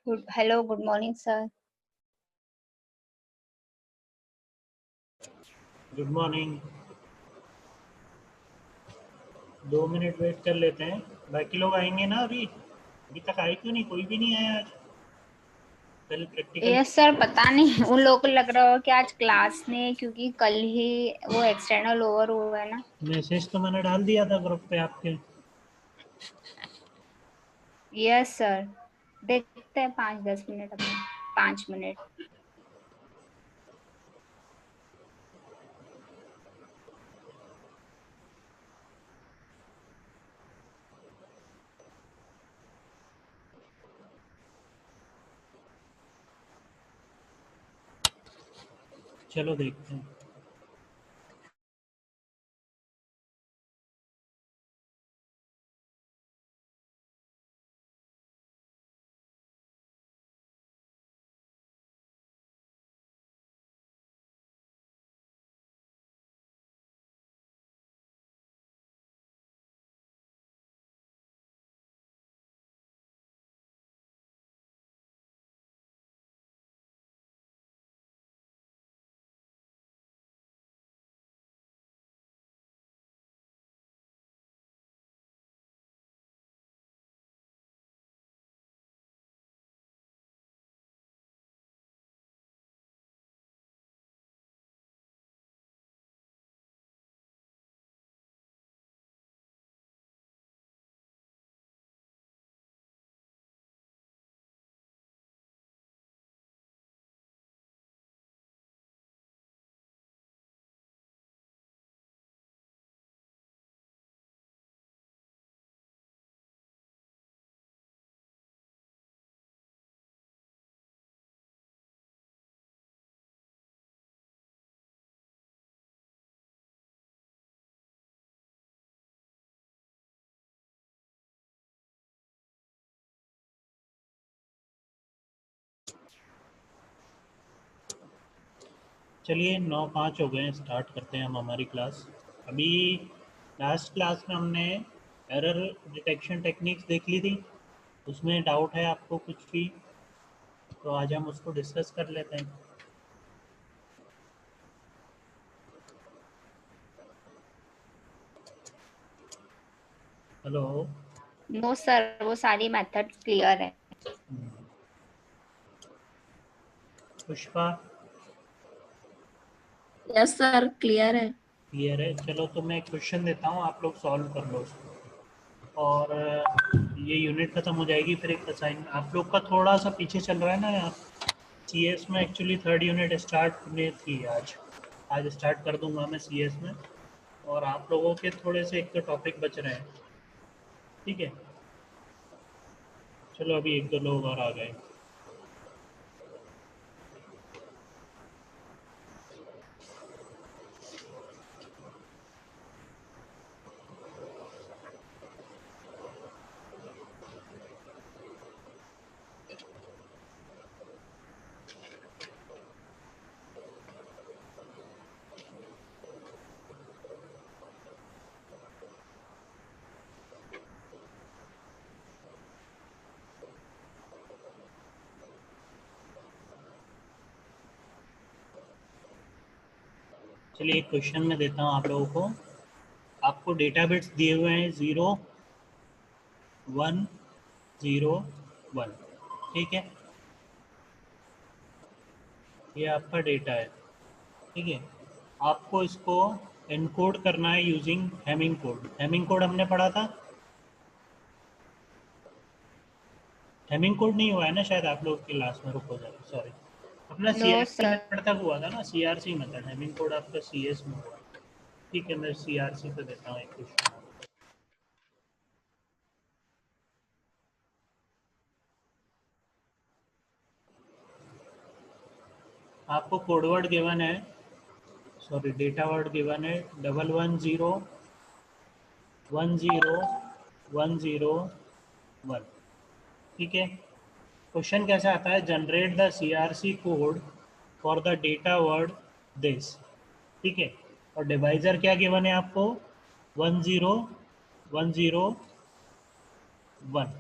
Hello, good morning, sir. Good morning. 2 minute wait कर लेते हैं, बाकी लोग आएंगे ना। अभी तक आए क्यों नहीं? कोई भी नहीं आया आज। कल प्रैक्टिकल। यस सर, पता नहीं उन लोगों को लग रहा हो कि आज क्लास नहीं, क्योंकि कल ही वो एक्सटर्नल ओवर हुआ है ना। मैसेज तो मैंने डाल दिया था ग्रुप पे आपके। यस सर, देखते हैं 5-10 मिनट अभी। 5 मिनट। चलो देखते हैं। चलिए 9:05 हो गए हैं, स्टार्ट करते हैं हम हमारी क्लास। अभी लास्ट क्लास में हमने एरर डिटेक्शन टेक्निक्स देख ली थी। उसमें डाउट है आपको कुछ भी तो आज हम उसको डिस्कस कर लेते हैं। हेलो। नो सर, वो सारी मेथड क्लियर है। पुष्पा। यस सर, क्लियर है। क्लियर है। चलो तो मैं एक क्वेश्चन देता हूँ, आप लोग सॉल्व कर लो उसको। और ये यूनिट खत्म हो जाएगी, फिर एक असाइन आप लोग का थोड़ा सा पीछे चल रहा है ना यार। सीएस में एक्चुअली 3rd यूनिट स्टार्ट में थी आज। आज स्टार्ट कर दूंगा मैं सीएस में। और आप लोगों के थोड़े से एक तो टॉपिक बच रहे हैं। ठीक है। चलो अभी 1-2 लोग और आ गए। चलिए एक क्वेश्चन में देता हूँ आप लोगों को। आपको डेटा बिट्स दिए हुए हैं 0 1 0 1। ठीक है। ये आपका डेटा है। ठीक है। आपको इसको एनकोड करना है using Hamming code. Hamming code हमने पढ़ा था। हैमिंग कोड नहीं हुआ है ना शायद आप लोग की क्लास में। रुको जाए, सॉरी। अपना नो सीआरसी सर। मेथड तक हुआ था ना, सीआरसी मेथड। हैमिंग कोड आपका सीएस में हुआ। ठीक है, मैं सीआरसी पे देता हूँ एक क्वेश्चन। आपको कोडवर्ड गिवन है, सॉरी डेटा वर्ड गिवन है 1110101001। ठीक है। क्वेश्चन कैसे आता है? Generate the CRC code for the data word this. ठीक है। और डिवाइजर क्या गिवन है आपको? 10101।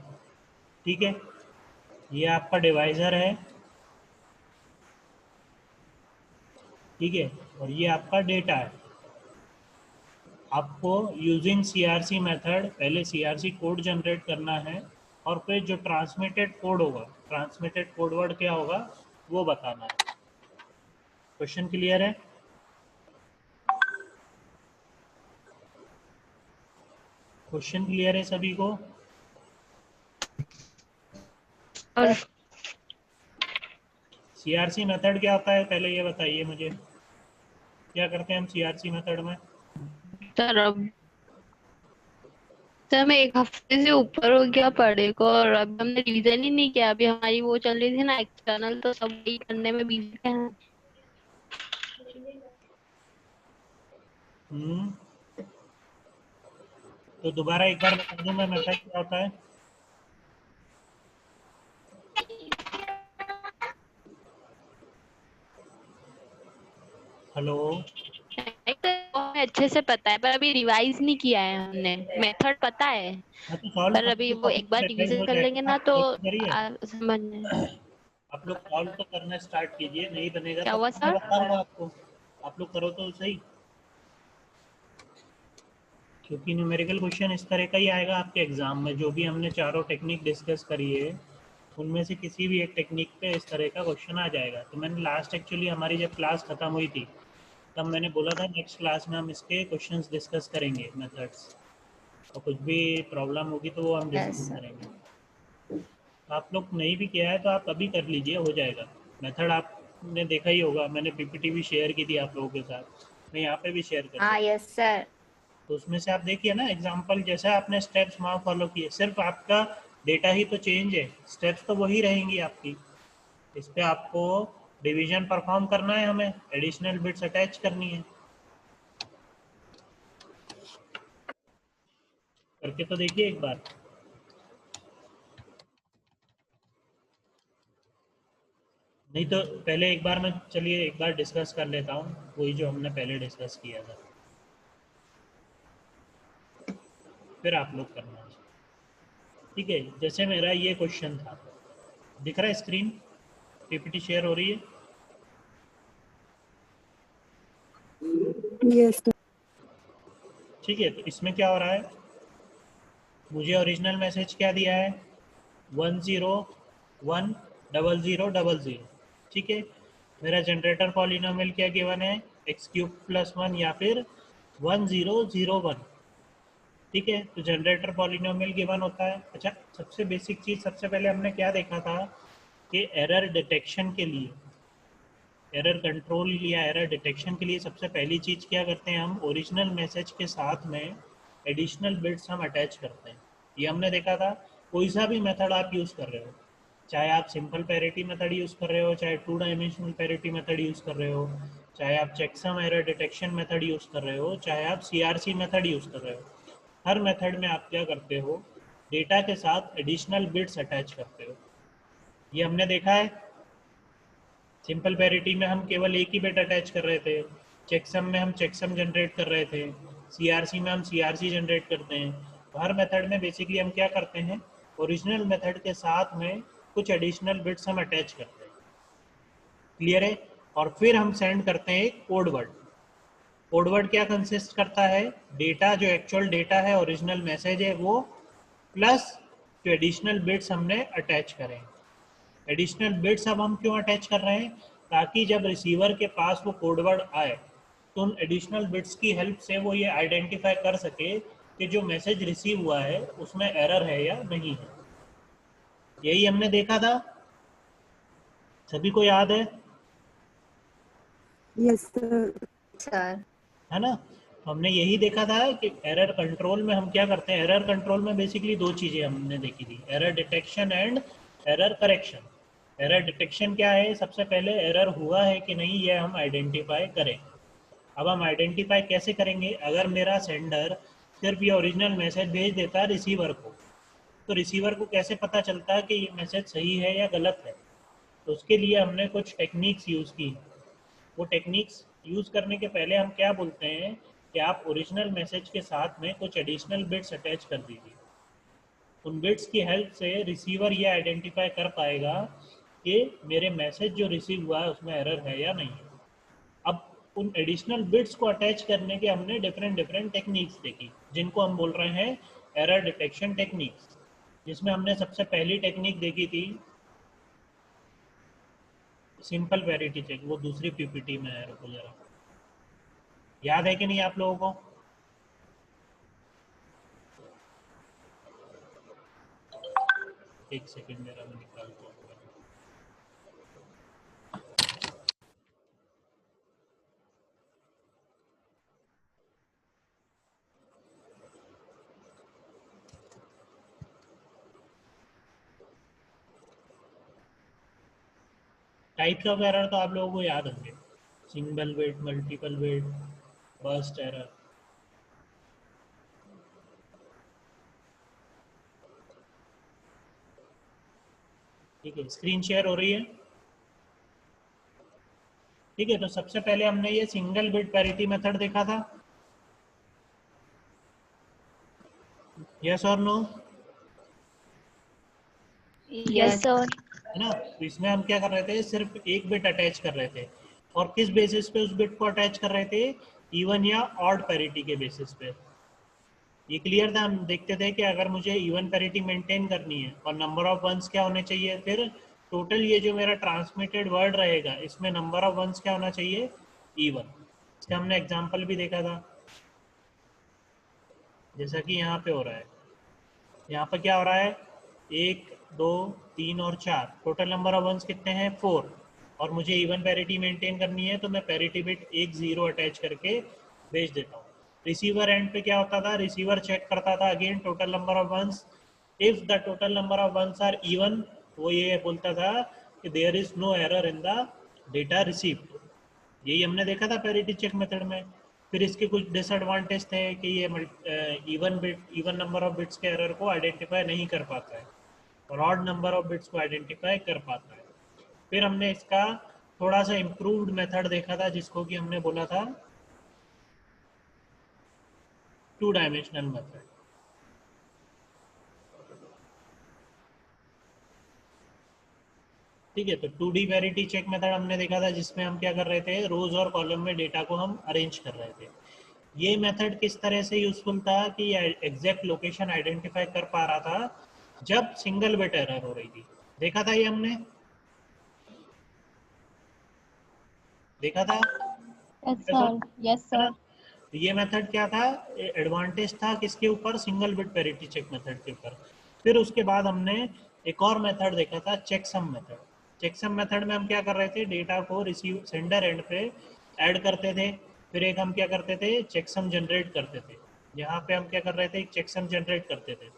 ठीक है। ये आपका डिवाइजर है, ठीक है, और ये आपका डेटा है। आपको यूजिंग सीआरसी मेथड पहले सीआरसी कोड जनरेट करना है और फिर जो ट्रांसमिटेड कोड होगा, ट्रांसमिटेड कोड वर्ड क्या होगा वो बताना है। क्वेश्चन क्लियर है? क्वेश्चन क्लियर है सभी को? और सीआरसी मेथड क्या होता है पहले ये बताइए मुझे, क्या करते हैं हम सीआरसी मेथड में? सर अब सर मैं एक हफ्ते से ऊपर हो गया पढ़े को, और अभी हमने रिवीजन ही नहीं किया। अभी हमारी वो चल रही थी ना एक्सटर्नल, तो सब वही करने में बिजी हैं। हम्म, तो दोबारा एक बार बता दूं मैं मेथड क्या होता है। हेलो? एक तो हमें अच्छे से पता है, पर अभी रिवाइज नहीं किया है हमने। मेथड पता है, हाँ तो सॉल्व पर करो अभी तो वो सब एक बार रिवाइज रिवीजन हो कर जाएगा लेंगे ना। ना तो सॉल्व करिए, समझ में। आप लोग सॉल्व तो करना स्टार्ट कीजिए, नहीं बनेगा क्या तब हुआ तो मैं सर? बताऊंगा आपको। आप लोग करो तो सही, क्योंकि न्यूमेरिकल क्वेश्चन इस तरह का ही आएगा आपके एग्जाम में। जो भी हमने चारों टेक्निक डिस्कस करी है उनमें से किसी भी एक टेक्निक पे इस तरह का क्वेश्चन आ जाएगा। तो मैंने लास्ट एक्चुअली हमारी जब क्लास ख़त्म हुई थी तब मैंने बोला था नेक्स्ट क्लास में हम इसके क्वेश्चंस डिस्कस करेंगे, मेथड्स, और कुछ भी प्रॉब्लम होगी तो वो हम यस डिस्कस सर। करेंगे। तो आप लोग नहीं भी किया है तो आप अभी कर लीजिए, हो जाएगा। मेथड आपने देखा ही होगा, मैंने पीपीटी भी शेयर की थी आप लोगों के साथ, मैं यहाँ पे भी शेयर कर हाँ दूँ। Yes sir. तो उसमें से आप देखिए ना एग्जांपल, जैसे आपने स्टेप्स वहाँ फॉलो किए, सिर्फ आपका डेटा ही तो चेंज है, स्टेप्स तो वही रहेंगी आपकी। इस पे आपको डिवीजन परफॉर्म करना है, हमें एडिशनल बिट्स अटैच करनी है, करके तो देखिए एक बार। नहीं तो पहले एक बार मैं, चलिए एक बार डिस्कस कर लेता हूँ वही जो हमने पहले डिस्कस किया था, फिर आप लोग करना। ठीक है, जैसे मेरा ये क्वेश्चन था, दिख रहा है स्क्रीन, पीपीटी शेयर हो रही है? Yes sir. ठीक है, तो इसमें क्या हो रहा है, मुझे ओरिजिनल मैसेज क्या दिया है, 1010000, ठीक है। मेरा जनरेटर पॉलिनोमियल क्या गिवन है, x³ + 1 या फिर 1001, ठीक है। तो जनरेटर पॉलिनोमियल गिवन होता है। अच्छा, सबसे बेसिक चीज़, सबसे पहले हमने क्या देखा था कि एरर डिटेक्शन के लिए, एरर कंट्रोल या एरर डिटेक्शन के लिए सबसे पहली चीज़ क्या करते हैं हम, ओरिजिनल मैसेज के साथ में एडिशनल बिट्स हम अटैच करते हैं। ये हमने देखा था। कोई सा भी मेथड आप यूज़ कर रहे हो, चाहे आप सिंपल पैरिटी मेथड यूज़ कर रहे हो, चाहे 2 डायमेंशनल पैरिटी मेथड यूज़ कर रहे हो, चाहे आप checksum error detection method use कर रहे हो, चाहे आप सीआरसी मेथड यूज़ कर रहे हो, हर मेथड में आप क्या करते हो, डेटा के साथ एडिशनल बिट्स अटैच करते हो। ये हमने देखा है। सिंपल पैरिटी में हम केवल एक ही बिट अटैच कर रहे थे, चेकसम में हम चेकसम जनरेट कर रहे थे, सीआरसी में हम सीआरसी जनरेट करते हैं। तो हर मेथड में बेसिकली हम क्या करते हैं, ओरिजिनल मेथड के साथ में कुछ एडिशनल बिट्स हम अटैच करते हैं। क्लियर है? और फिर हम सेंड करते हैं एक कोड वर्ड। कोड वर्ड क्या कंसिस्ट करता है, डेटा, जो एक्चुअल डेटा है, ओरिजिनल मैसेज है वो, प्लस जो एडिशनल बिट्स हमने अटैच करें। एडिशनल बिट्स अब हम क्यों अटैच कर रहे हैं, ताकि जब रिसीवर के पास वो कोडवर्ड आए तो उन एडिशनल बिट्स की हेल्प से वो ये आइडेंटिफाई कर सके कि जो मैसेज रिसीव हुआ है उसमें एरर है या नहीं है। यही हमने देखा था, सभी को याद यस सर। सर है ना? तो हमने यही देखा था कि एरर कंट्रोल में हम क्या करते हैं, एरर कंट्रोल में बेसिकली दो चीज़ें हमने देखी थी, error detection and error correction. Error detection क्या है, सबसे पहले एरर हुआ है कि नहीं ये हम आइडेंटिफाई करें। अब हम आइडेंटिफाई कैसे करेंगे, अगर मेरा सेंडर सिर्फ ये ओरिजिनल मैसेज भेज देता है रिसीवर को, तो रिसीवर को कैसे पता चलता है कि ये मैसेज सही है या गलत है। तो उसके लिए हमने कुछ टेक्निक्स यूज़ की। वो टेक्निक्स यूज़ करने के पहले हम क्या बोलते हैं कि आप ओरिजिनल मैसेज के साथ में कुछ एडिशनल बिट्स अटैच कर दीजिए। उन बिट्स की हेल्प से रिसीवर ये आइडेंटिफाई कर पाएगा कि मेरे मैसेज जो रिसीव हुआ है उसमें एरर है या नहीं है। अब उन एडिशनल बिट्स को अटैच करने के हमने डिफरेंट डिफरेंट टेक्निक्स देखी, जिनको हम बोल रहे हैं एरर डिटेक्शन टेक्निक्स, जिसमें हमने सबसे पहली टेक्निक देखी थी सिंपल पैरिटी चेक। वो दूसरी पीपीटी में है, रुको जरा, याद है कि नहीं आप लोगों को? एक सेकंड मेरा मैं निकालता हूँ। टाइप्स ऑफ एरर तो आप लोगों को याद होंगे, single bit, multiple bit, burst error. ठीक है, स्क्रीन शेयर हो रही है? ठीक है, तो सबसे पहले हमने ये सिंगल बिट पैरिटी मेथड देखा था, यस और नो? Yes sir. है ना? तो इसमें हम क्या कर रहे थे, सिर्फ एक बिट अटैच कर रहे थे, और किस बेसिस पे उस बिट को अटैच कर रहे थे? इवन या ऑड पैरिटी के बेसिस पे। ये क्लियर था? हम देखते थे कि अगर मुझे इवन पैरिटी मेंटेन करनी है और नंबर ऑफ वंस क्या होने चाहिए, फिर टोटल ये जो मेरा ट्रांसमिटेड वर्ड रहेगा इसमें नंबर ऑफ वंस क्या होना चाहिए? इवन। इसका हमने एग्जांपल भी देखा था, जैसा कि यहाँ पे हो रहा है। यहाँ पर क्या हो रहा है? 1 2 3 और 4, टोटल नंबर ऑफ वंस कितने हैं? 4। और मुझे इवन पैरिटी मेंटेन करनी है, तो मैं पैरिटी बिट 1 0 अटैच करके भेज देता हूँ। रिसीवर एंड पे क्या होता था? रिसीवर चेक करता था again total number of ones. If the total number of ones are even, वो ये बोलता था कि there is no error in the data received. यही हमने देखा था पैरिटी चेक मेथड में। फिर इसके कुछ डिसएडवांटेज थे कि ये इवन नंबर ऑफ बिट्स के एरर को आइडेंटिफाई नहीं कर पाता है और ऑड नंबर ऑफ बिट्स को आइडेंटिफाई कर पाता है। फिर हमने इसका थोड़ा सा इम्प्रूव्ड मेथड देखा था, जिसको कि हमने बोला था 2 डायमेंशनल मेथड। ठीक है, तो 2D पैरिटी चेक मेथड हमने देखा था, जिसमें हम क्या कर रहे थे, रोज और कॉलम में डेटा को हम अरेंज कर रहे थे। ये मेथड किस तरह से यूजफुल था कि ये एग्जैक्ट लोकेशन आइडेंटिफाई कर पा रहा था जब सिंगल बिट एरर हो रही थी। देखा था ये हमने, देखा था? Yes Yes or- sir. Yes है ना? सर। तो ये मेथड क्या था? एडवांटेज था किसके ऊपर? Single bit parity check method के ऊपर। फिर उसके बाद हमने एक और मेथड देखा था, चेकसम मेथड। चेकसम मेथड में हम क्या कर रहे थे, डेटा को रिसीव सेंडर एंड पे ऐड करते थे। फिर एक हम क्या करते थे, चेकसम जनरेट करते थे। यहाँ पे हम क्या कर रहे थे, एक चेकसम जनरेट करते थे।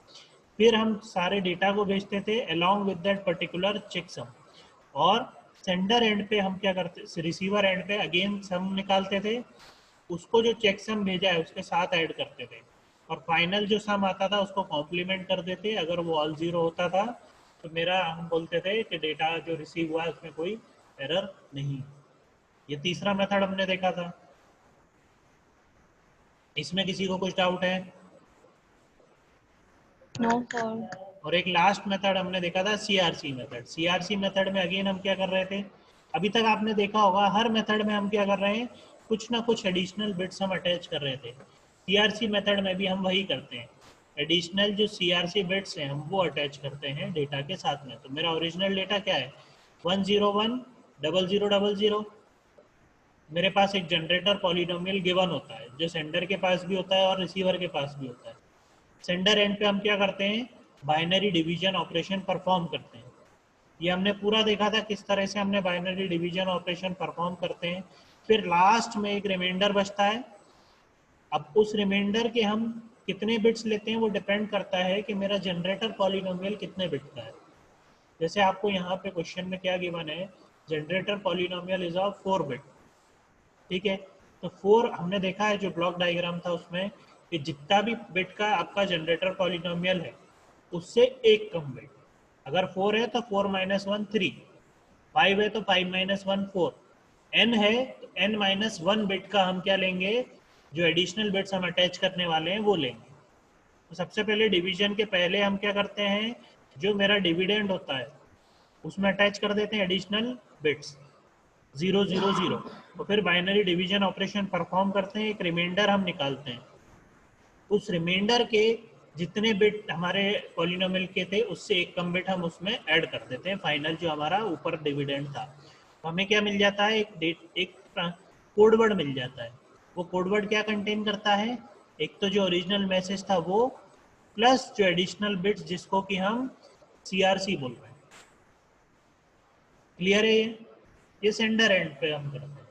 फिर हम सारे डेटा को भेजते थे along with that particular checksum, और सेंडर एंड पे हम क्या करते, रिसीवर एंड पे अगेन सम निकालते थे, उसको जो चेकसम भेजा है उसके साथ ऐड करते थे, और फाइनल जो सम आता था उसको कॉम्प्लीमेंट कर देते। अगर वो ऑल जीरो होता था तो मेरा हम बोलते थे कि डेटा जो रिसीव हुआ है उसमें कोई एरर नहीं। ये तीसरा मेथड हमने देखा था। इसमें किसी को कुछ डाउट है? No sir. और एक लास्ट मेथड हमने देखा था, सीआरसी मेथड। सीआरसी मेथड में अगेन हम क्या कर रहे थे, अभी तक आपने देखा होगा हर मेथड में हम क्या कर रहे हैं, कुछ ना कुछ एडिशनल बिट्स हम अटैच कर रहे थे। सीआरसी मेथड में भी हम वही करते हैं, एडिशनल जो सीआरसी बिट्स हैं हम वो अटैच करते हैं डेटा के साथ में। तो मेरा ओरिजिनल डेटा क्या है, 1010000। मेरे पास एक जनरेटर पॉलिनोमियल गिवन होता है, जो सेंडर के पास भी होता है और रिसीवर के पास भी होता है। सेंडर एंड पे हम क्या करते हैं, बाइनरी डिवीजन ऑपरेशन परफॉर्म करते हैं। ये हमने पूरा देखा था किस तरह से हमने बाइनरी डिवीजन ऑपरेशन परफॉर्म करते हैं। फिर लास्ट में एक रिमाइंडर बचता है। अब उस रिमाइंडर के हम कितने बिट्स लेते हैं वो डिपेंड करता है कि मेरा जनरेटर पॉलिनोमियल कितने बिट का है। जैसे आपको यहाँ पे क्वेश्चन में क्या गिवन है, generator polynomial is of 4 bit. ठीक है, तो 4 हमने देखा है जो ब्लॉक डायग्राम था उसमें, कि जितना भी बिट का आपका जनरेटर पॉलिनोमियल है उससे एक कम बिट। अगर 4 है तो 4 - 1 3, 5 है तो 5 - 1 4, n है तो n - 1 बिट का हम क्या लेंगे, जो एडिशनल बिट्स हम अटैच करने वाले हैं वो लेंगे। तो सबसे पहले डिवीजन के पहले हम क्या करते हैं, जो मेरा डिविडेंड होता है उसमें अटैच कर देते हैं एडिशनल बिट्स 000, तो फिर बाइनरी डिवीजन ऑपरेशन परफॉर्म करते हैं, एक रिमाइंडर हम निकालते हैं। उस रिमाइंडर के जितने बिट हमारे पॉलिनोमियल के थे उससे एक कम बिट हम उसमें ऐड कर देते हैं, फाइनल जो हमारा ऊपर डिविडेंड था। तो हमें क्या मिल जाता है, एक कोडवर्ड मिल जाता है। वो कोडवर्ड क्या कंटेन करता है, एक तो जो ओरिजिनल मैसेज था वो, प्लस जो एडिशनल बिट्स जिसको कि हम CRC बोल रहे हैं। क्लियर है ये सेंडर एंड पे हम करते हैं,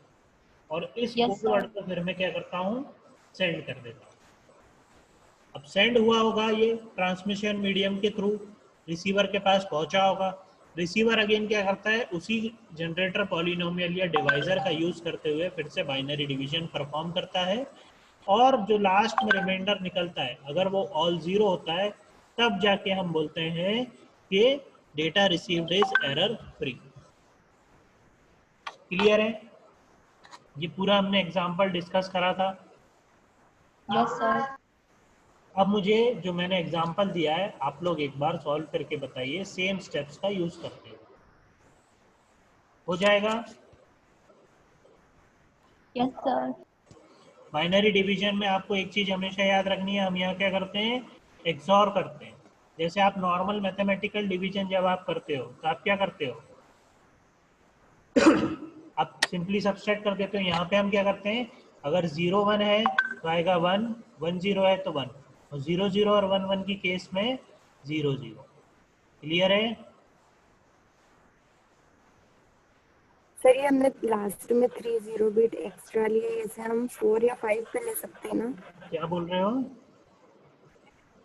और इस यस कोडवर्ड सर। को फिर मैं क्या करता हूँ, सेंड कर देता हूँ। अब सेंड हुआ होगा ये ट्रांसमिशन मीडियम के थ्रू, रिसीवर के पास पहुंचा होगा। रिसीवर अगेन क्या करता है, उसी जनरेटर पॉलिनोमियल या डिवाइजर का यूज करते हुए फिर से बाइनरी डिवीजन परफॉर्म करता है, और जो लास्ट में रिमाइंडर निकलता है अगर वो ऑल जीरो होता है तब जाके हम बोलते हैं कि data received is error free. Clear है, ये पूरा हमने एग्जांपल डिस्कस करा था। Yes sir. अब मुझे जो मैंने एग्जांपल दिया है आप लोग एक बार सॉल्व करके बताइए, सेम स्टेप्स का यूज करते हैं, हो जाएगा। Yes sir. बाइनरी डिवीजन में आपको एक चीज हमेशा याद रखनी है, हम यहाँ क्या करते हैं, एक्सॉर करते हैं। जैसे आप नॉर्मल मैथमेटिकल डिवीजन जब आप करते हो तो आप क्या करते हो, आप सिंपली सब्सट्रैक्ट कर देते हो। यहाँ पे हम क्या करते हैं, अगर 0 1 है तो आएगा 1, 1 0 है तो 1, और 0 0 और 1 1 की केस में 0 0। क्लियर है। सर ये हमने लास्ट में 30 बिट एक्स्ट्रा लिए, ऐसे हम 4 या 5 पे ले सकते हैं ना? क्या बोल रहे हो,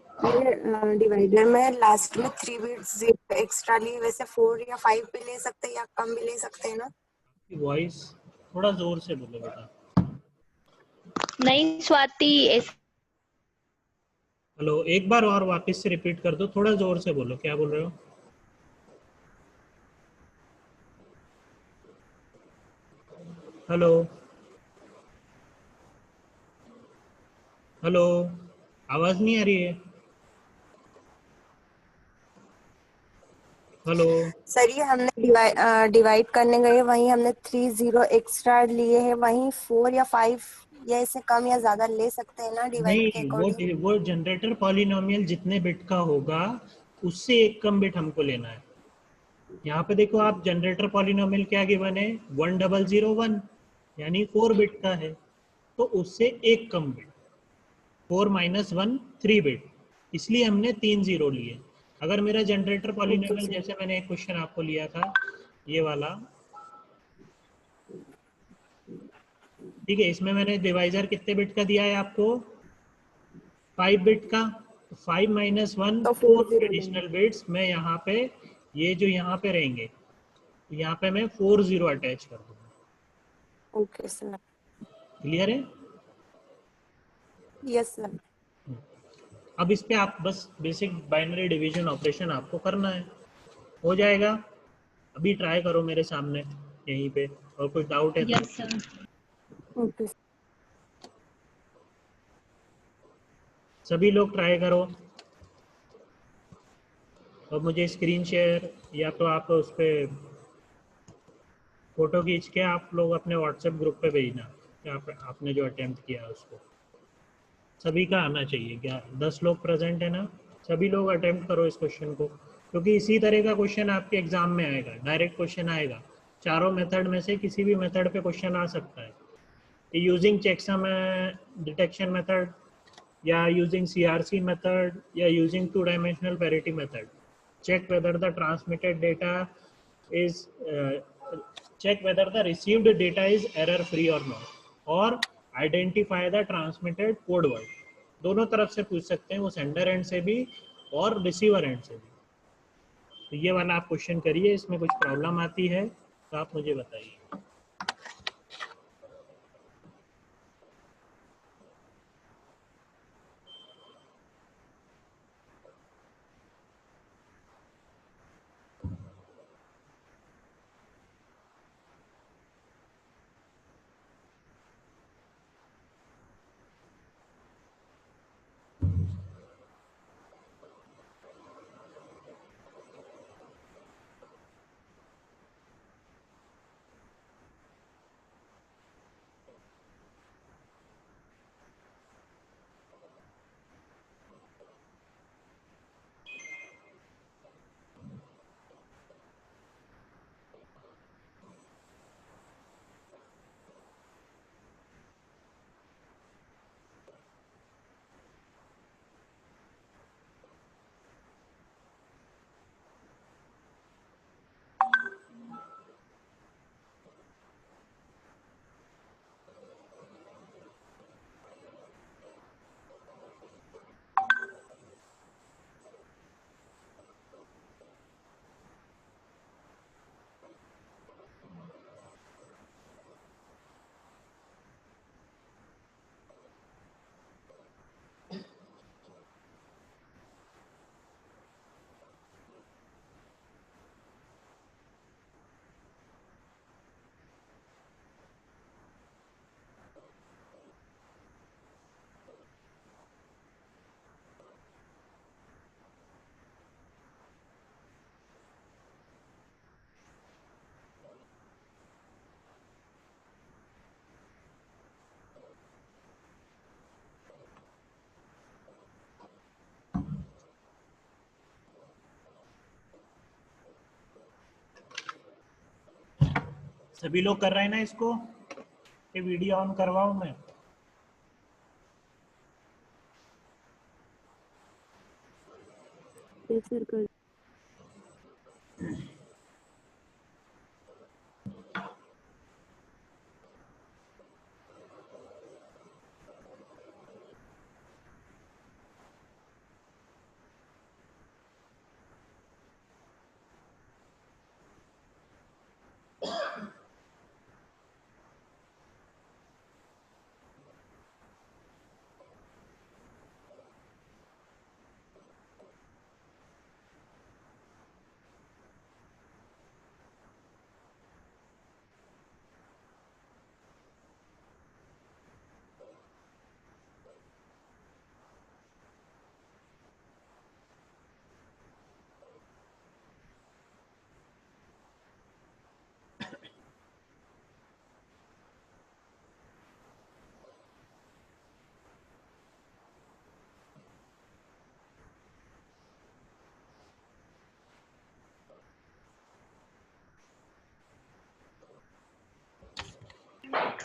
ये डिवाइडर में लास्ट में 3 बिट्स एक्स्ट्रा लिए, वैसे 4 या 5 पे ले सकते हैं या कम भी ले सकते हैं ना? वॉइस थोड़ा जोर से बोलो बेटा। नहीं स्वाति, हेलो, एक बार और वापस से रिपीट कर दो, थोड़ा जोर से बोलो, क्या बोल रहे हो। हेलो हेलो, आवाज नहीं आ रही है। हेलो, सर ये हमने डिवाइड करने गए, वहीं हमने 3 0 एक्स्ट्रा लिए हैं, वहीं 4 या 5 या इससे कम या ज्यादा ले सकते हैं ना डिवाइड के नहीं, अकॉर्डिंग? वो जनरेटर पॉलिनोमियल जितने बिट का होगा उससे एक कम बिट हमको लेना है। यहाँ पे देखो आप, जनरेटर पॉलिनोमियल क्या गिवन है, 1001, यानी 4 बिट का है, तो उससे एक कम बिट, 4 - 1 3 बिट, इसलिए हमने 3 0 लिए। अगर मेरा जनरेटर ओके पॉलिनोमियल, सर। जैसे मैंने एक क्वेश्चन आपको लिया था ये वाला, ठीक है, इसमें मैंने डिवाइजर कितने बिट का दिया है आपको, 5 बिट का, तो 5 - 1 तो 4 4 0 देंगे। एडिशनल बिट्स मैं यहाँ पे, ये जो यहाँ पे रहेंगे, तो यहाँ पे मैं 4 0 अटैच कर दूंगा। Okay sir. क्लियर है। Yes sir. अब इस पे आप बस बेसिक बाइनरी डिवीजन ऑपरेशन आपको करना है, हो जाएगा। अभी ट्राई करो मेरे सामने यहीं पे, और कुछ डाउट है तो यस सर। ओके। सभी लोग ट्राई करो, और मुझे स्क्रीन शेयर या तो आप उस पर फोटो खींच के आप लोग अपने व्हाट्सएप ग्रुप पे भेजना कि आपने जो अटेम्प्ट किया है उसको। सभी का आना चाहिए, क्या 10 लोग प्रेजेंट है ना, सभी लोग अटेम्प्ट करो इस क्वेश्चन को, क्योंकि इसी तरह का क्वेश्चन आपके एग्जाम में आएगा, डायरेक्ट क्वेश्चन आएगा। चारों मेथड में से किसी भी मेथड पे क्वेश्चन आ सकता है, यूजिंग चेकसम डिटेक्शन मेथड, या यूजिंग CRC मेथड, या using 2 dimensional parity method. Check whether the transmitted data is check whether the received data is error free or not, और identify the transmitted code word। दोनों तरफ से पूछ सकते हैं, वो सेंडर एंड से भी और रिसीवर एंड से भी। तो ये वाला आप क्वेश्चन करिए, इसमें कुछ प्रॉब्लम आती है तो आप मुझे बताइए। सभी लोग कर रहे हैं ना इसको? ये वीडियो ऑन करवाऊं मैं? यस सर कर।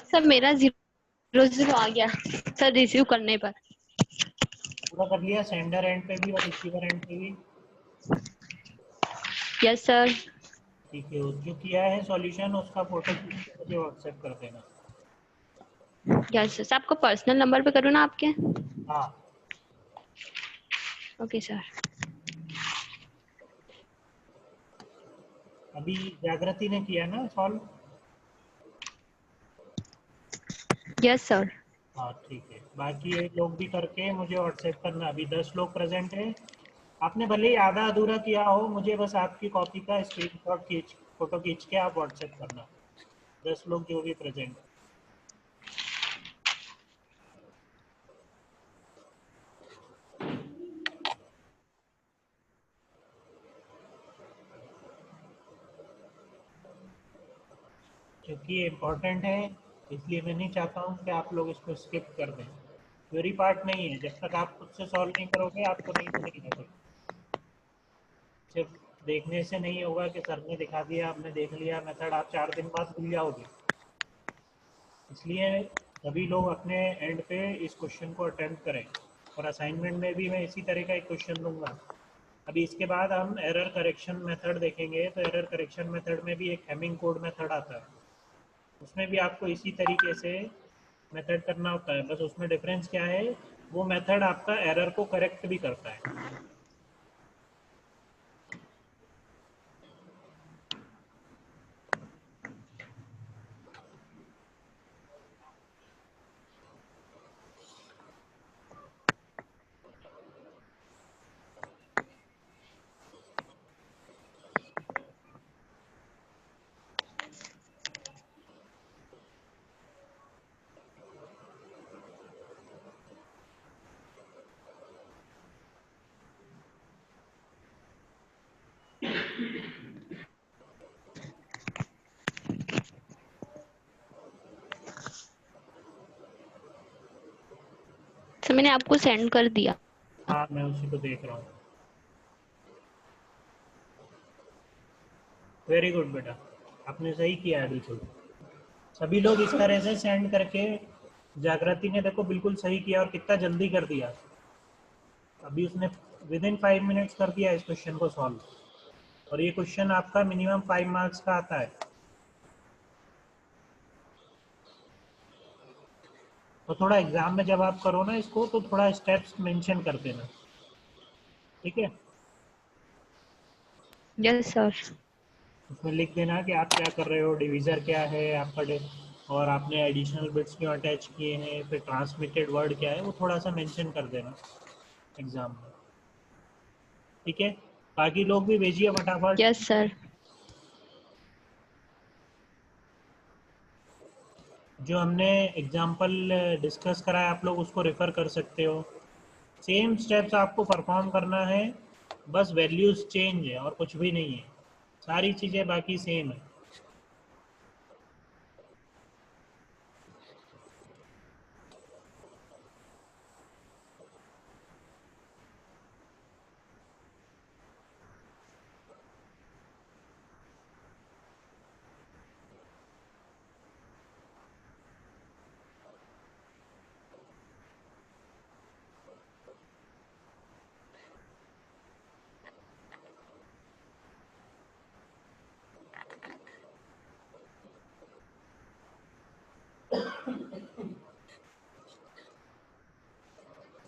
सर मेरा 0 0 आ गया सर रिसीव करने पर। पूरा कर लिया सेंडर एंड पे भी और रिसीवर एंड पे भी? Yes sir. ठीक है, जो किया है सॉल्यूशन उसका फोटो खींच के मुझे व्हाट्सएप कर देना। यस सर आपको पर्सनल नंबर पे करूँ ना आपके? हाँ। Okay sir. अभी जागृति ने किया ना सॉल्व? Yes sir. हाँ ठीक है, बाकी ये लोग भी करके मुझे व्हाट्सएप करना। अभी 10 लोग प्रेजेंट हैं। आपने भले ही आधा अधूरा किया हो, मुझे बस आपकी कॉपी का स्क्रीनशॉट खींच फोटो खींच के आप व्हाट्सएप करना। 10 लोग जो भी प्रेजेंट। क्योंकि ये इम्पोर्टेंट है, इसलिए मैं नहीं चाहता हूँ कि आप लोग इसको स्किप कर दें। थ्योरी पार्ट नहीं है, जब तक आप खुद से सॉल्व नहीं करोगे आपको नहीं मिलेगी नॉलेज। सिर्फ देखने से नहीं होगा कि सर ने दिखा दिया, आपने देख लिया मेथड, आप 4 दिन बाद भूल जाओगे। इसलिए सभी लोग अपने एंड पे इस क्वेश्चन को अटेम्प्ट करें। और असाइनमेंट में भी मैं इसी तरह का एक क्वेश्चन दूंगा। अभी इसके बाद हम एरर करेक्शन मेथड देखेंगे, तो एरर करेक्शन मेथड में भी एक हैमिंग कोड मेथड आता है, उसमें भी आपको इसी तरीके से मेथड करना होता है। बस उसमें डिफरेंस क्या है, वो मेथड आपका एरर को करेक्ट भी करता है। सर मैंने आपको सेंड कर दिया। हाँ मैं उसी को देख रहा हूँ। वेरी गुड बेटा, आपने सही किया है बिल्कुल। सभी लोग इस तरह से सेंड करके, जागृति ने देखो बिल्कुल सही किया और कितना जल्दी कर दिया। अभी उसने विद इन 5 मिनट्स कर दिया इस क्वेश्चन को सॉल्व। और ये क्वेश्चन आपका मिनिमम 5 मार्क्स का आता है। तो थोड़ा एग्जाम में जब आप करो ना इसको, तो थोड़ा स्टेप्स मेंशन कर देना, ठीक है? Yes sir. उसमें लिख देना कि आप क्या कर रहे हो, डिवीज़र क्या है आपका और आपने एडिशनल बिट्स क्यों अटैच किए हैं, फिर ट्रांसमिटेड वर्ड क्या है, वो थोड़ा सा मेंशन कर देना एग्जाम में, ठीक है? बाकी लोग भी भेजिए फटाफट। Yes sir. जो हमने एग्जाम्पल डिस्कस करा है आप लोग उसको रेफ़र कर सकते हो। सेम स्टेप्स आपको परफॉर्म करना है, बस वैल्यूज़ चेंज है और कुछ भी नहीं है, सारी चीज़ें बाकी सेम है।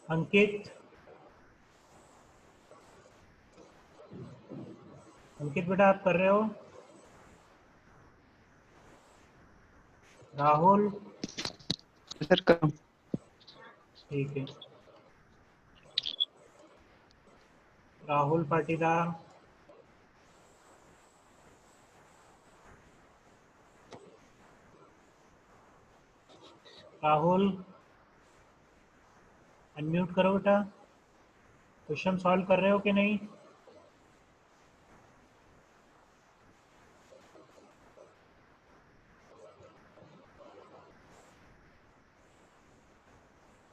अंकित, अंकित बेटा आप कर रहे हो? राहुल, सर करो। ठीक है। राहुल पाटीदार, राहुल अनम्यूट करो बेटा। क्वेश्चन सॉल्व कर रहे हो कि नहीं?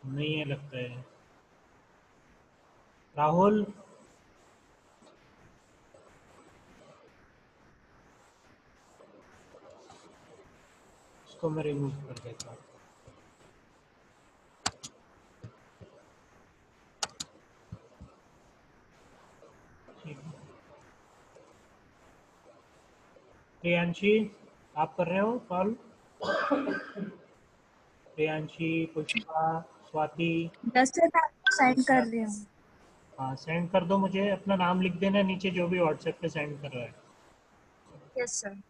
नहीं है लगता है। राहुल, इसको मैं रिमूव कर देता हूँ। ठीक है। प्रियांशी आप कर रहे हो solve? Priyanshi, Pushpa, Swati. Yes sir, मैं आपको सेंड कर रही हूँ। हाँ सेंड कर दो, मुझे अपना नाम लिख देना नीचे जो भी व्हाट्सएप पे सेंड कर रहा है। Yes sir.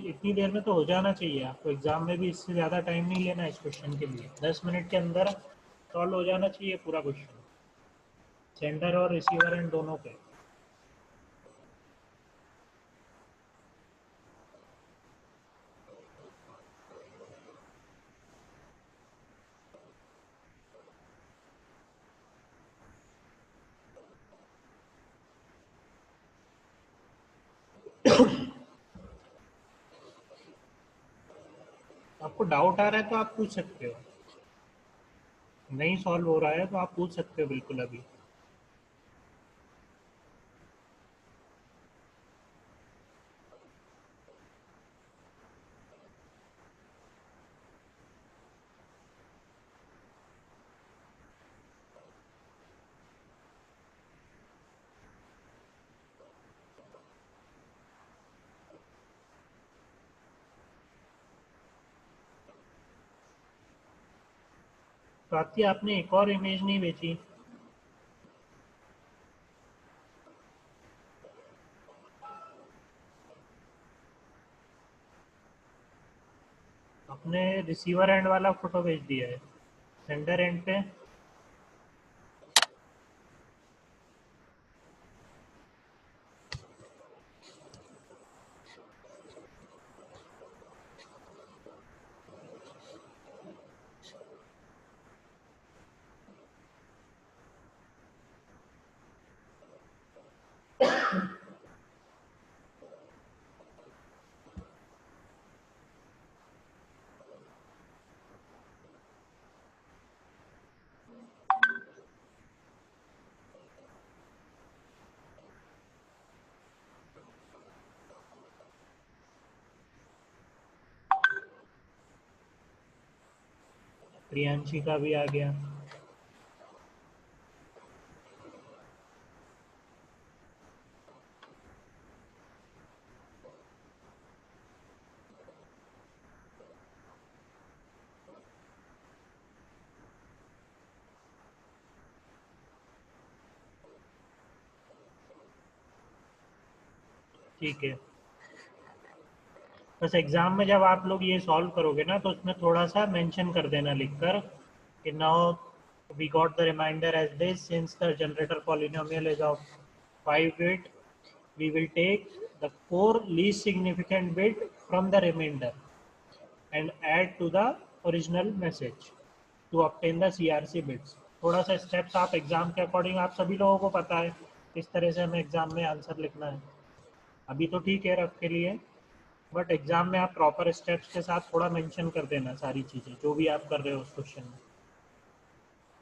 इतनी देर में तो हो जाना चाहिए आपको। एग्जाम में भी इससे ज़्यादा टाइम नहीं लेना इस क्वेश्चन के लिए। 10 मिनट के अंदर सॉल्व हो जाना चाहिए पूरा क्वेश्चन, सेंडर और रिसीवर एंड दोनों पे। आपको डाउट आ रहा है तो आप पूछ सकते हो, नहीं सॉल्व हो रहा है तो आप पूछ सकते हो बिल्कुल अभी। स्वाति आपने एक और इमेज नहीं भेजी। आपने रिसीवर एंड वाला फोटो भेज दिया है, सेंडर एंड पे प्रियांशी का भी आ गया। ठीक है, बस एग्जाम में जब आप लोग ये सॉल्व करोगे ना तो उसमें थोड़ा सा मेंशन कर देना लिखकर कि now we got the remainder as this since the generator polynomial is of 5 bit we will take the 4 least significant bit from the remainder and add to the original message to obtain the CRC bits। थोड़ा सा steps आप exam के according, आप सभी लोगों को पता है किस तरह से हमें एग्जाम में आंसर लिखना है। अभी तो ठीक है रफ के लिए, बट एग्जाम में आप प्रॉपर स्टेप्स के साथ थोड़ा मेंशन कर देना सारी चीज़ें जो भी आप कर रहे हो उस क्वेश्चन में।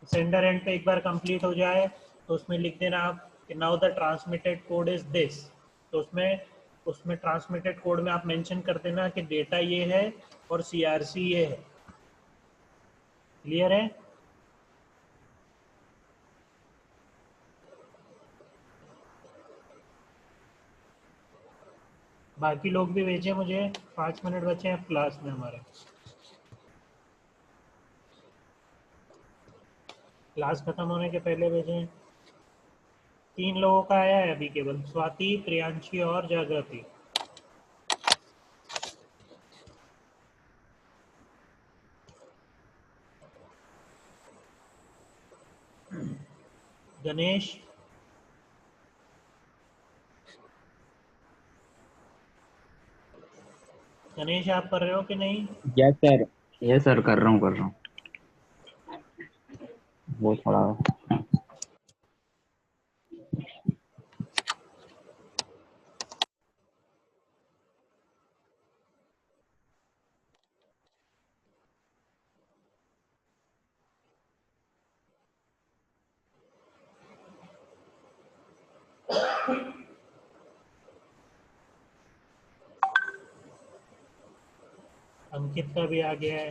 सेंडर एंड पे एक बार कंप्लीट हो जाए तो उसमें लिख देना आप कि now the transmitted code is this. तो उसमें उसमें ट्रांसमिटेड कोड में आप मेंशन कर देना कि डेटा ये है और सीआरसी ये है। क्लियर है? बाकी लोग भी भेजे, मुझे 5 मिनट बचे हैं क्लास में हमारे। क्लास खत्म होने के पहले भेजें। 3 लोगों का आया है अभी केवल, स्वाति, प्रियांशी और जागृति। गणेश, गणेश आप कर रहे हो कि नहीं? यस सर कर रहा हूँ वो थोड़ा अंकित का भी आ गया है।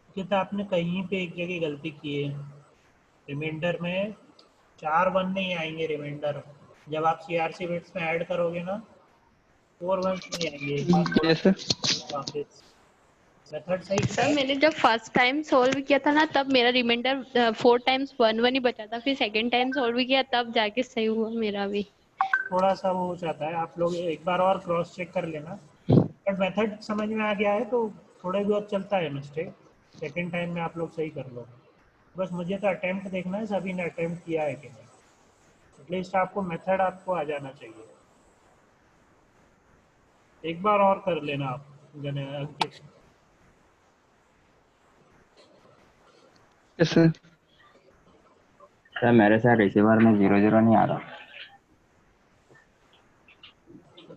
अंकित आपने कहीं पे एक जगह गलती की है। रिमाइंडर में 4 1 नहीं आएंगे रिमाइंडर। जब आप सीआरसी बिट्स में ऐड करोगे ना 4 1 नहीं आएंगे। एक बार थोड़ा यस सर। वापस मेथड सही सर है। मैंने जब फर्स्ट टाइम सोल्व किया था ना तब मेरा रिमाइंडर 4 टाइम्स 1 1 ही बचा था, फिर सेकंड टाइम सोल्व किया तब जाके सही हुआ मेरा भी। थोड़ा सा वो हो जाता है, आप लोग एक बार और क्रॉस चेक कर लेना। बट मेथड समझ में आ गया है तो थोड़े बहुत चलता है मिस्टेक, सेकंड टाइम में आप लोग सही कर लोगे। बस मुझे तो अटेम्प्ट देखना है सभी ने अटेम्प्ट किया है कि नहीं। एटलीस्ट आपको मेथड आपको आ जाना चाहिए। एक बार और कर लेना आप अंकित। Yes sir. सर मेरे साथ रिसीवर में 0 0 नहीं आ रहा।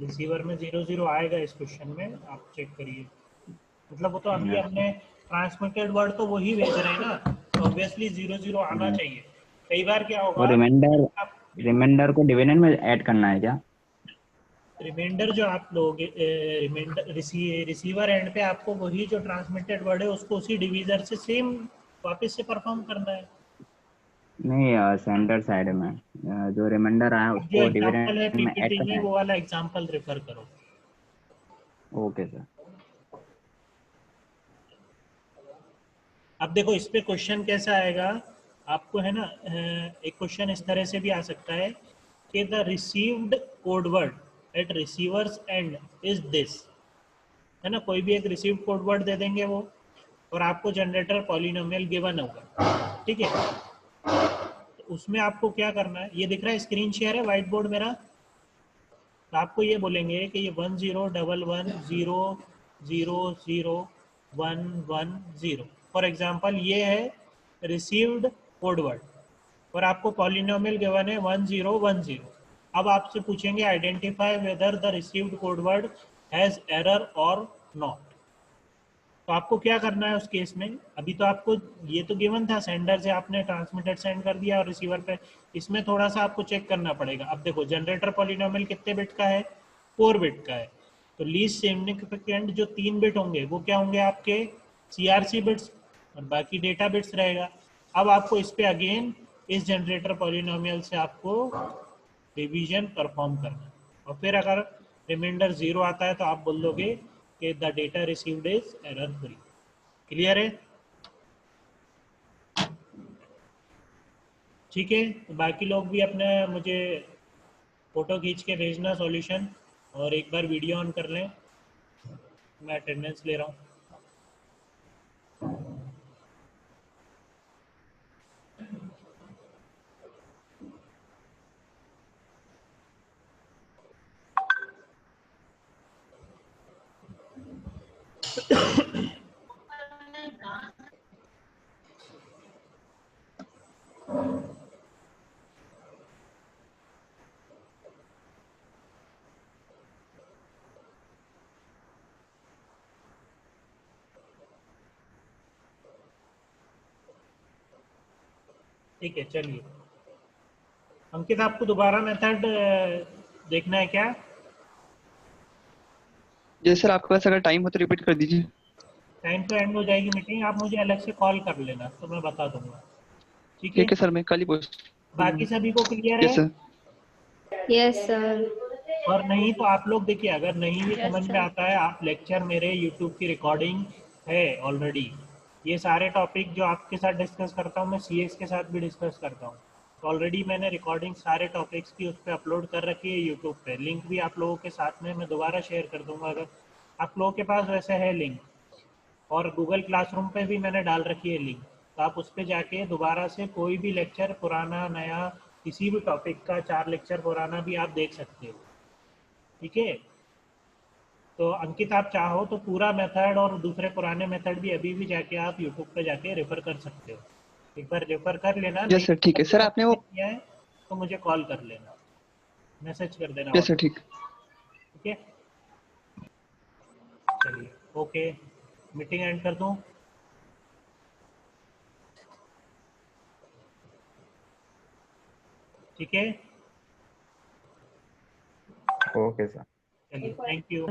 रिसीवर में 0 0 आएगा इस क्वेश्चन में, आप चेक करिए। मतलब वो तो अभी अपने ट्रांसमिटेड वर्ड तो वही भेज रहे हैं ना, तो ऑब्वियसली 0 0 आना चाहिए। कई बार क्या और होगा, आप रिमाइंडर को डिविजन में ऐड करना है क्या? रिमाइंडर जो आप लोगे रिमाइंडर रिसीवर एंड पे आपको वही जो ट्रांसमिटेड वर्ड है उसको उसी डिवीजर से सेम वापस से परफॉर्म करना है। नहीं सेंटर साइड में जो रिमाइंडर आया अब जो उसको एग्जांपल है डिविजन में ऐड पीपीटी में करना है। वो वाला एग्जांपल रेफर करो। Okay sir. अब देखो इस पे क्वेश्चन कैसा आएगा आपको, है ना, एक क्वेश्चन इस तरह से भी आ सकता है कि the received code word at receiver's end is this, है ना। कोई भी एक रिसीव्ड कोड वर्ड दे देंगे वो, और आपको जनरेटर पॉलिनोमियल गिवन होगा, ठीक है। तो उसमें आपको क्या करना है, ये दिख रहा है स्क्रीन शेयर है व्हाइट बोर्ड मेरा। तो आपको ये बोलेंगे कि ये 1 0 1 1 0 0 0 1 1 0 फॉर एग्जाम्पल ये है रिसीव्ड कोड वर्ड, और आपको पॉलिनोमियल गिवन है 1 0 1 0। अब आपसे पूछेंगे identify whether the received code word has error और नॉट। तो आपको क्या करना है उस केस में, अभी तो आपको ये तो गिवन था, सेंडर से आपने ट्रांसमिटेड सेंड कर दिया और रिसीवर पे, इसमें थोड़ा सा आपको चेक करना पड़ेगा। अब देखो जनरेटर पॉलिनोमियल कितने बिट का है, 4 बिट का है। तो लीस्ट सिग्निफिकेंट जो 3 बिट होंगे वो क्या होंगे आपके सीआरसी बिट्स, और बाकी डेटा बिट्स रहेगा। अब आपको इस पे अगेन इस जनरेटर पॉलिनोमियल से आपको डिवीजन परफॉर्म करना है, और फिर अगर रिमाइंडर 0 आता है तो आप बोल दोगे कि the data received is error free. Clear है? ठीक है, तो बाकी लोग भी अपने मुझे फोटो खींच के भेजना सॉल्यूशन, और एक बार वीडियो ऑन कर लें, मैं अटेंडेंस ले रहा हूँ। ठीक है, चलिए। अंकित, आपको दोबारा मेथड देखना है क्या? जी सर, आपके पास अगर टाइम हो तो रिपीट कर दीजिए। टाइम तो एंड हो जाएगी मीटिंग, आप मुझे अलग से कॉल कर लेना तो मैं बता दूंगा। ठीक है, ठीक है सर, मैं कल ही पूछ बाकी सभी को क्लियर यस है? सर। Yes sir. और नहीं तो आप लोग देखिए, अगर नहीं भी Yes, समझ में sir. आता है, आप लेक्चर मेरे यूट्यूब की रिकॉर्डिंग है ऑलरेडी। ये सारे टॉपिक जो आपके साथ डिस्कस करता हूँ मैं सीएस के साथ भी डिस्कस करता हूँ, तो ऑलरेडी मैंने रिकॉर्डिंग सारे टॉपिक्स की उस पर अपलोड कर रखी है यूट्यूब पे। लिंक भी आप लोगों के साथ में मैं दोबारा शेयर कर दूंगा अगर आप लोगों के पास वैसे है लिंक। और गूगल क्लासरूम पे भी मैंने डाल रखी है लिंक, तो आप उस पर जाके दोबारा से कोई भी लेक्चर पुराना नया किसी भी टॉपिक का 4 लेक्चर पुराना भी आप देख सकते हो। ठीक है, तो अंकित आप चाहो तो पूरा मेथड और दूसरे पुराने मेथड भी अभी भी जाके आप यूट्यूब पे जाके रेफर कर सकते हो। एक बार रेफर कर लेना, नहीं यस सर, ठीक है सर। आपने वो किया है तो मुझे कॉल कर लेना, मैसेज कर देना यस सर, व्हाट्सएप। ठीक। ठीक है, चलिए, ओके, मीटिंग एंड कर दूं? ठीक है, ओके सर, चलिए, thank you.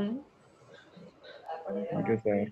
Thank you sir.